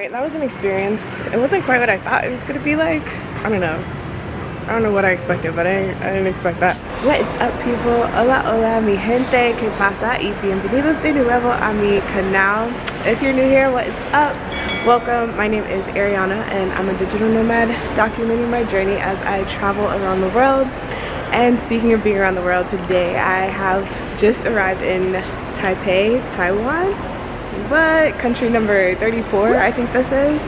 Alright, that was an experience. It wasn't quite what I thought it was gonna be like. I don't know. I don't know what I expected, but I didn't expect that. What is up, people? Hola, hola, mi gente, que pasa? Y bienvenidos de nuevo a mi canal. If you're new here, what is up? Welcome. My name is Ariana, and I'm a digital nomad documenting my journey as I travel around the world. And speaking of being around the world, today I have just arrived in Taipei, Taiwan. What? Country number 34, I think this is.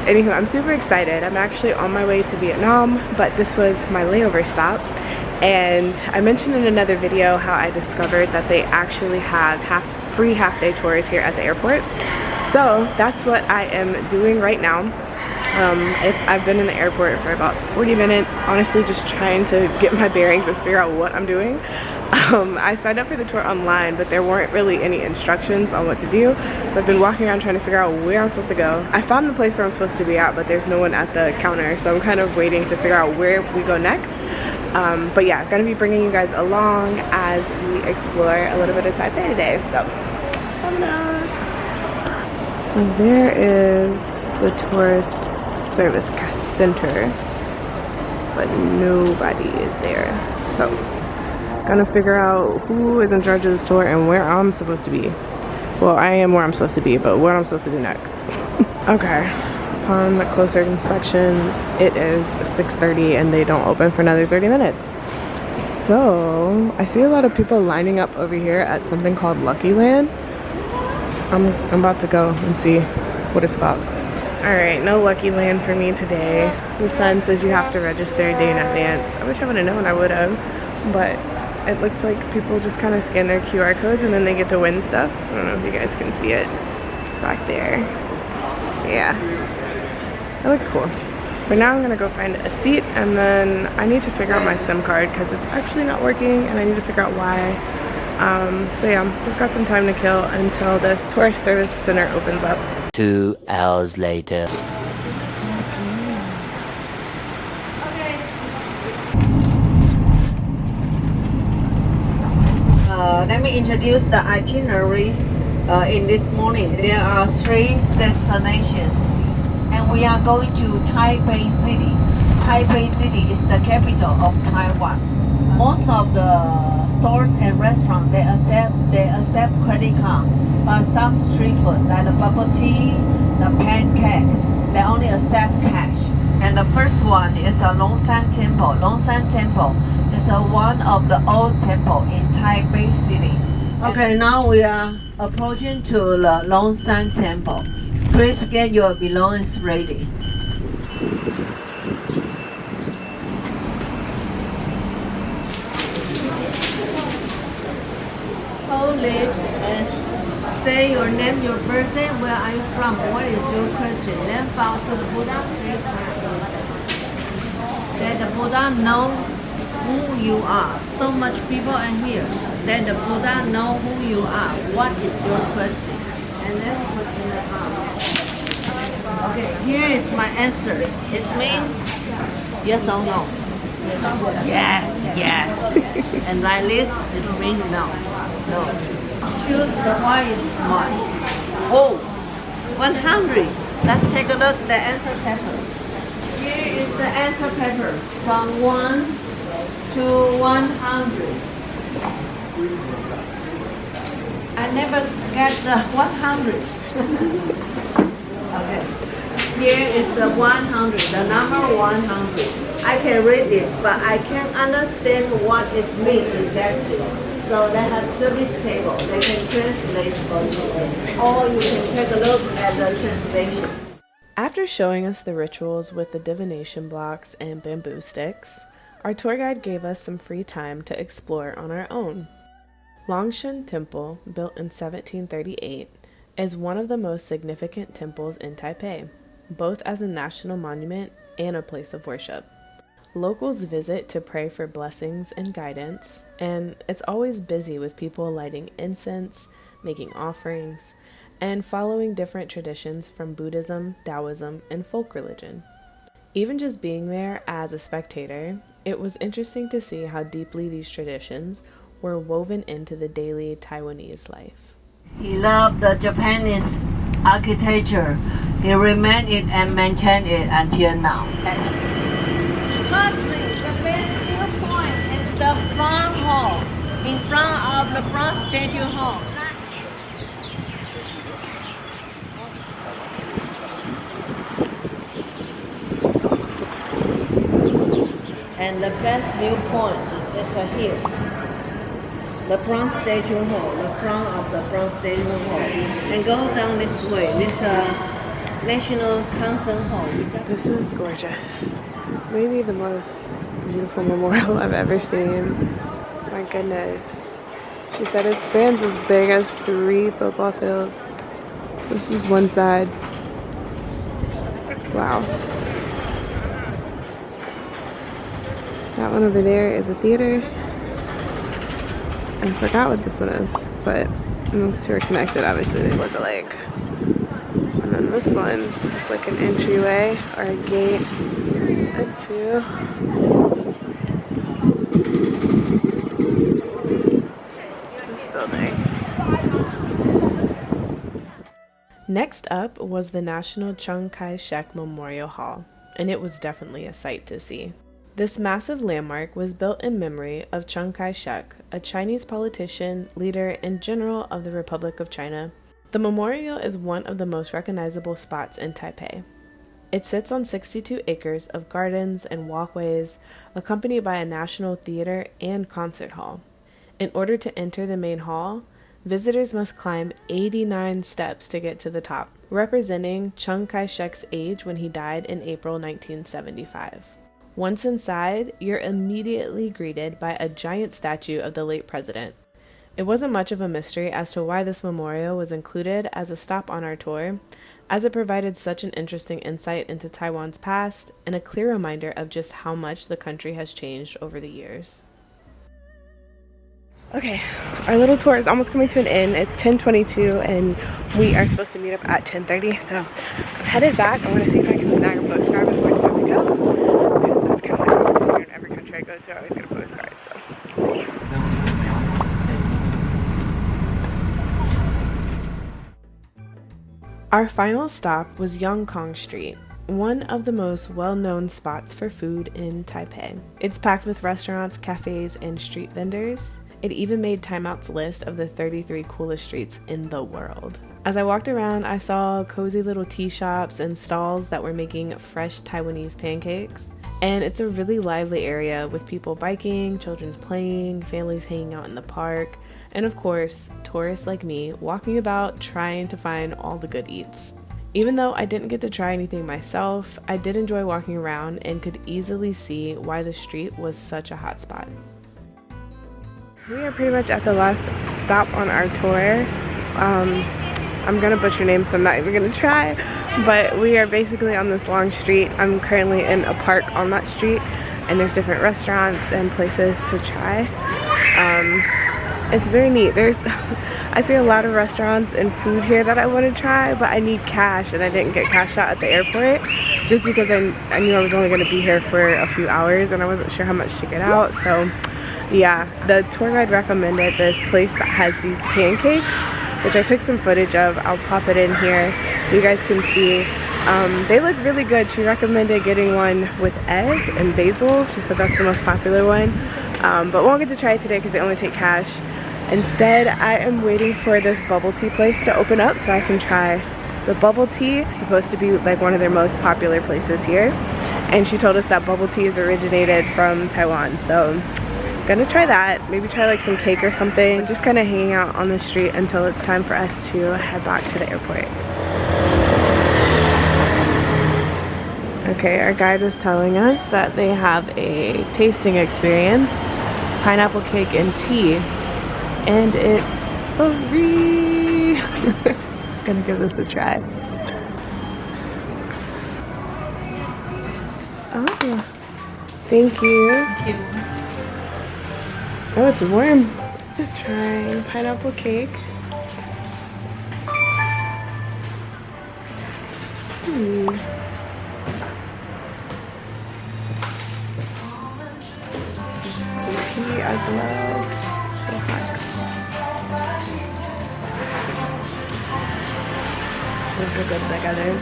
Anywho, I'm super excited. I'm actually on my way to Vietnam, but this was my layover stop. And I mentioned in another video how I discovered that they actually have free half-day tours here at the airport. So that's what I am doing right now. I've been in the airport for about 40 minutes, honestly just trying to get my bearings and figure out what I'm doing. I signed up for the tour online, but there weren't really any instructions on what to do. So I've been walking around trying to figure out where I'm supposed to go. I found the place where I'm supposed to be at, but there's no one at the counter. So I'm kind of waiting to figure out where we go next. But yeah, I'm gonna be bringing you guys along as we explore a little bit of Taipei today. So, vámonos. So there is the tourist service center, but nobody is there. So gonna figure out who is in charge of this tour and where I'm supposed to be. Well, I am where I'm supposed to be, but where I'm supposed to be next. Okay, upon closer inspection, it is 6:30 and they don't open for another 30 minutes. So I see a lot of people lining up over here at something called Lucky Land. I'm about to go and see what it's about. Alright, no Lucky Land for me today. The sign says you have to register a day in advance. I wish I would have known, I would have. But it looks like people just kind of scan their QR codes and then they get to win stuff. I don't know if you guys can see it back there. Yeah, that looks cool. For now, I'm gonna go find a seat, and then I need to figure out my SIM card because it's actually not working and I need to figure out why. So yeah, just got some time to kill until this tourist service center opens up. 2 hours later. Let me introduce the itinerary in this morning. There are 3 destinations, and we are going to Taipei City. Taipei City is the capital of Taiwan. Most of the stores and restaurants they accept credit card, but some street food like the bubble tea, the pancake, they only accept cash. And the first one is a Lungshan temple. Lungshan temple is one of the old temple in Taipei City. Okay, now we are approaching to the Lungshan temple. Please get your belongings ready. Hold this and say your name, your birthday, where are you from, what is your question. Then bow to the Buddha 3 times. Let the Buddha know who you are. So much people are here. Let the Buddha know who you are. What is your question? And then put in the palm. Okay, here is my answer. It means yes or no. Yes, yes. And like this, it means no. No. Choose the white one. Oh, 100. Let's take a look at the answer paper. Here is the answer paper from 1 to 100. I never get the 100. Okay. Here is the 100, the number 100. I can read it, but I can't understand what it means exactly. So they have service table. They can translate for you. Or you can take a look at the translation. After showing us the rituals with the divination blocks and bamboo sticks, our tour guide gave us some free time to explore on our own. Lungshan Temple, built in 1738, is one of the most significant temples in Taipei, both as a national monument and a place of worship. Locals visit to pray for blessings and guidance, and it's always busy with people lighting incense, making offerings, and following different traditions from Buddhism, Taoism, and folk religion. Even just being there as a spectator, it was interesting to see how deeply these traditions were woven into the daily Taiwanese life. He loved the Japanese architecture. He remained it and maintained it until now. Trust me, the best viewpoint is the front hall, in front of the Bronze Statue Hall. And the best viewpoint is here. The Bronze Statue Hall, the front of the Bronze Statue Hall. And go down this way. This National Concert Hall. This is gorgeous. Maybe the most beautiful memorial I've ever seen. My goodness. She said it spans as big as 3 football fields. So this is one side. Wow. That one over there is a theater. I forgot what this one is, but those two are connected. Obviously, they look alike. And then this one is like an entryway or a gate into this building. Next up was the National Chiang Kai-shek Memorial Hall, and it was definitely a sight to see. This massive landmark was built in memory of Chiang Kai-shek, a Chinese politician, leader, and general of the Republic of China. The memorial is one of the most recognizable spots in Taipei. It sits on 62 acres of gardens and walkways, accompanied by a national theater and concert hall. In order to enter the main hall, visitors must climb 89 steps to get to the top, representing Chiang Kai-shek's age when he died in April 1975. Once inside, you're immediately greeted by a giant statue of the late president. It wasn't much of a mystery as to why this memorial was included as a stop on our tour, as it provided such an interesting insight into Taiwan's past and a clear reminder of just how much the country has changed over the years. Okay, our little tour is almost coming to an end. It's 10:22 and we are supposed to meet up at 10:30, so I'm headed back. I want to see if I can snag a postcard before it's time to go, because that's kind of what I always do in every country I go to. I always get a postcard, so let's see. Our final stop was Yongkang Street, one of the most well-known spots for food in Taipei. It's packed with restaurants, cafes, and street vendors. It even made Time Out's list of the 33 coolest streets in the world. As I walked around, I saw cozy little tea shops and stalls that were making fresh Taiwanese pancakes. And it's a really lively area with people biking, children playing, families hanging out in the park, and of course, tourists like me walking about trying to find all the good eats. Even though I didn't get to try anything myself, I did enjoy walking around and could easily see why the street was such a hot spot. We are pretty much at the last stop on our tour. I'm gonna butcher names, so I'm not even gonna try, but we are basically on this long street. I'm currently in a park on that street, and there's different restaurants and places to try. It's very neat. I see a lot of restaurants and food here that I want to try, but I need cash, and I didn't get cash out at the airport just because I knew I was only going to be here for a few hours and I wasn't sure how much to get out. So yeah, the tour guide recommended this place that has these pancakes, which I took some footage of. I'll pop it in here so you guys can see. They look really good. She recommended getting one with egg and basil. She said that's the most popular one, but won't get to try it today because they only take cash. Instead, I am waiting for this bubble tea place to open up so I can try the bubble tea. It's supposed to be like one of their most popular places here, and she told us that bubble tea is originated from Taiwan, so I'm gonna try that. Maybe try like some cake or something. Just kind of hanging out on the street until it's time for us to head back to the airport. Okay, our guide was telling us that they have a tasting experience, pineapple cake and tea, and it's free. Gonna give this a try. Oh, thank you. Thank you. Oh, it's warm. Trying pineapple cake. Some tea as well. So hot. Let's go good together.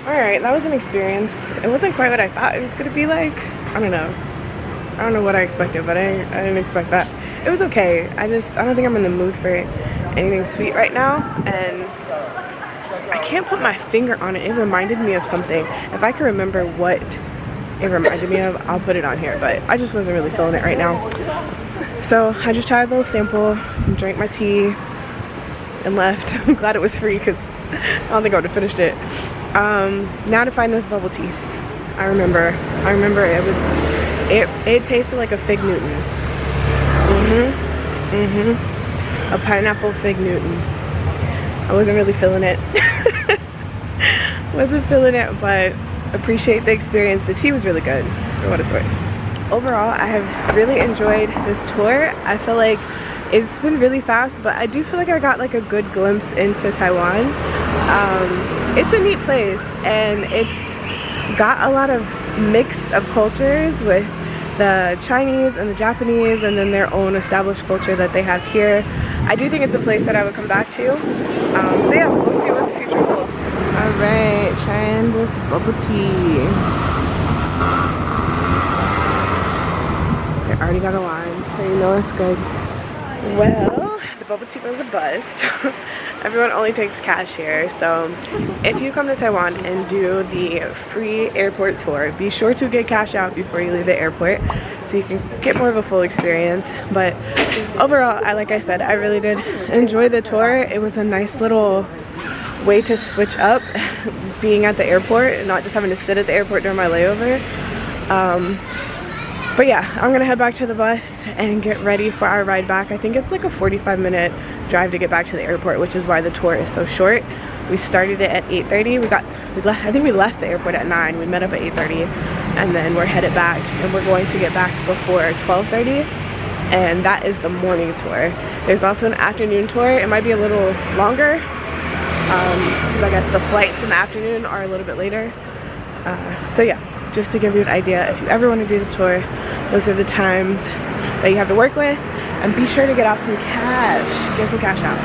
Alright, that was an experience. It wasn't quite what I thought it was gonna be like. I don't know what I expected, but I didn't expect that. It was okay. I don't think I'm in the mood for anything sweet right now, and I can't put my finger on it. It reminded me of something. If I can remember what it reminded me of, I'll put it on here, but I just wasn't really feeling it right now. So I just tried a little sample, drank my tea, and left. I'm glad it was free because I don't think I would have finished it. Now to find this bubble tea. I remember it tasted like a fig Newton. A pineapple fig Newton. I wasn't really feeling it. Wasn't feeling it, but appreciate the experience. The tea was really good for what it's worth. Overall, I have really enjoyed this tour. I feel like it's been really fast, but I do feel like I got like a good glimpse into Taiwan. It's a neat place, and it's got a lot of mix of cultures with the Chinese and the Japanese, and then their own established culture that they have here. I do think it's a place that I would come back to. So yeah, we'll see what the future holds. Alright, trying this bubble tea. I already got a line, so you know it's good. Well, the bubble tea was a bust. Everyone only takes cash here, so if you come to Taiwan and do the free airport tour, be sure to get cash out before you leave the airport so you can get more of a full experience. But overall, like I said, I really did enjoy the tour. It was a nice little way to switch up being at the airport and not just having to sit at the airport during my layover. But yeah, I'm gonna head back to the bus and get ready for our ride back. I think it's like a 45-minute drive to get back to the airport, which is why the tour is so short. We started it at 8:30. I think we left the airport at 9. We met up at 8:30, and then we're headed back, and we're going to get back before 12:30, and that is the morning tour. There's also an afternoon tour. It might be a little longer, because I guess the flights in the afternoon are a little bit later. So yeah, just to give you an idea, if you ever want to do this tour, those are the times that you have to work with, and be sure to get out some cash. Get some cash out.